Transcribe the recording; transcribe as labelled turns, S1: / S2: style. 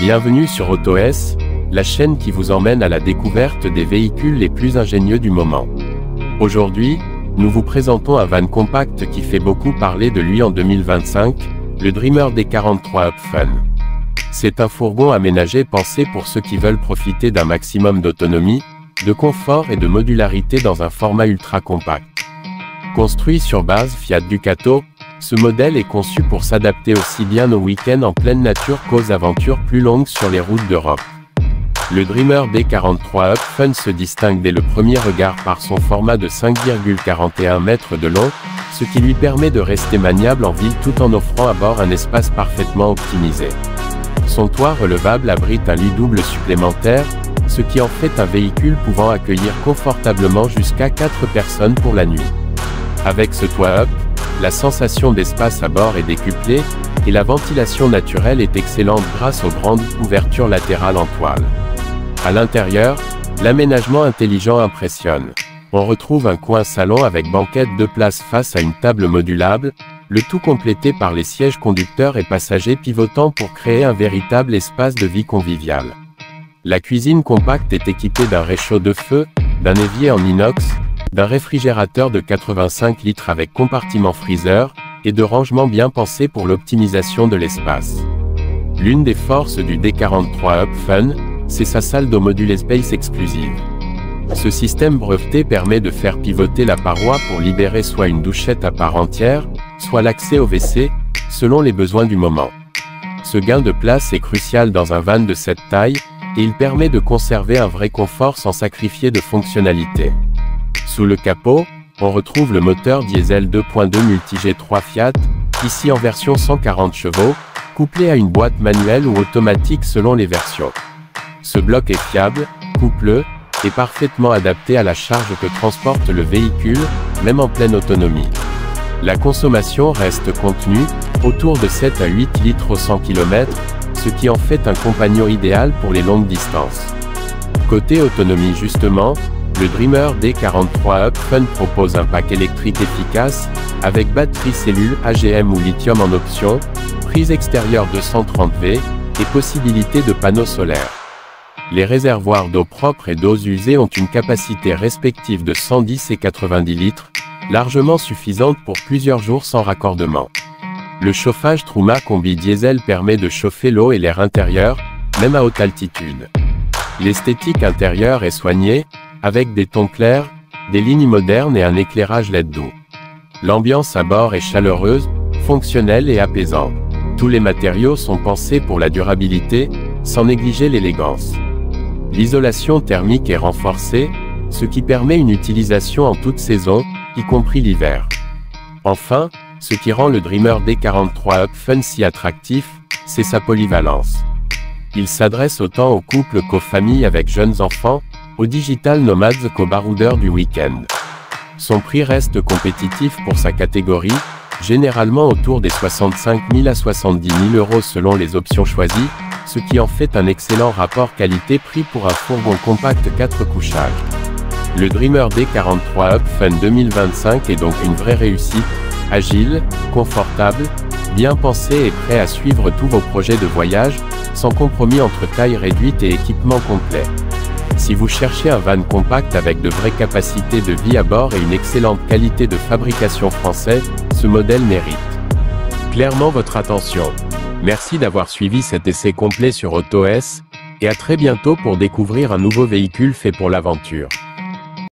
S1: Bienvenue sur AutoS, la chaîne qui vous emmène à la découverte des véhicules les plus ingénieux du moment. Aujourd'hui, nous vous présentons un van compact qui fait beaucoup parler de lui en 2025, le Dreamer D43 Up Fun. C'est un fourgon aménagé pensé pour ceux qui veulent profiter d'un maximum d'autonomie, de confort et de modularité dans un format ultra compact. Construit sur base Fiat Ducato, ce modèle est conçu pour s'adapter aussi bien aux week-ends en pleine nature qu'aux aventures plus longues sur les routes d'Europe. Le Dreamer D43 Up Fun se distingue dès le premier regard par son format de 5,41 mètres de long, ce qui lui permet de rester maniable en ville tout en offrant à bord un espace parfaitement optimisé. Son toit relevable abrite un lit double supplémentaire, ce qui en fait un véhicule pouvant accueillir confortablement jusqu'à 4 personnes pour la nuit. Avec ce toit up, la sensation d'espace à bord est décuplée, et la ventilation naturelle est excellente grâce aux grandes ouvertures latérales en toile. À l'intérieur, l'aménagement intelligent impressionne. On retrouve un coin salon avec banquette 2 places face à une table modulable, le tout complété par les sièges conducteurs et passagers pivotants pour créer un véritable espace de vie convivial. La cuisine compacte est équipée d'un réchaud de feu, d'un évier en inox, d'un réfrigérateur de 85 litres avec compartiment freezer, et de rangements bien pensés pour l'optimisation de l'espace. L'une des forces du D43 Up Fun, c'est sa salle d'eau modulée Space exclusive. Ce système breveté permet de faire pivoter la paroi pour libérer soit une douchette à part entière, soit l'accès au WC, selon les besoins du moment. Ce gain de place est crucial dans un van de cette taille, et il permet de conserver un vrai confort sans sacrifier de fonctionnalité. Sous le capot, on retrouve le moteur diesel 2.2 Multi-G3 Fiat, ici en version 140 chevaux, couplé à une boîte manuelle ou automatique selon les versions. Ce bloc est fiable, coupleux, et parfaitement adapté à la charge que transporte le véhicule, même en pleine autonomie. La consommation reste contenue, autour de 7 à 8 litres au 100 km, ce qui en fait un compagnon idéal pour les longues distances. Côté autonomie justement, le Dreamer D43 Up Fun propose un pack électrique efficace, avec batterie cellule AGM ou lithium en option, prise extérieure 230V, et possibilité de panneaux solaires. Les réservoirs d'eau propre et d'eau usée ont une capacité respective de 110 et 90 litres, largement suffisante pour plusieurs jours sans raccordement. Le chauffage Truma Combi Diesel permet de chauffer l'eau et l'air intérieur, même à haute altitude. L'esthétique intérieure est soignée, avec des tons clairs, des lignes modernes et un éclairage LED doux. L'ambiance à bord est chaleureuse, fonctionnelle et apaisante. Tous les matériaux sont pensés pour la durabilité, sans négliger l'élégance. L'isolation thermique est renforcée, ce qui permet une utilisation en toute saison, y compris l'hiver. Enfin, ce qui rend le Dreamer D43 Up Fun si attractif, c'est sa polyvalence. Il s'adresse autant aux couples qu'aux familles avec jeunes enfants, aux digital nomades qu'aux baroudeurs du week-end. Son prix reste compétitif pour sa catégorie, généralement autour des 65 000 à 70 000 euros selon les options choisies, ce qui en fait un excellent rapport qualité-prix pour un fourgon compact 4 couchages. Le Dreamer D43 Up Fun 2025 est donc une vraie réussite, agile, confortable, bien pensé et prêt à suivre tous vos projets de voyage, sans compromis entre taille réduite et équipement complet. Si vous cherchez un van compact avec de vraies capacités de vie à bord et une excellente qualité de fabrication française, ce modèle mérite clairement votre attention. Merci d'avoir suivi cet essai complet sur AutoS, et à très bientôt pour découvrir un nouveau véhicule fait pour l'aventure.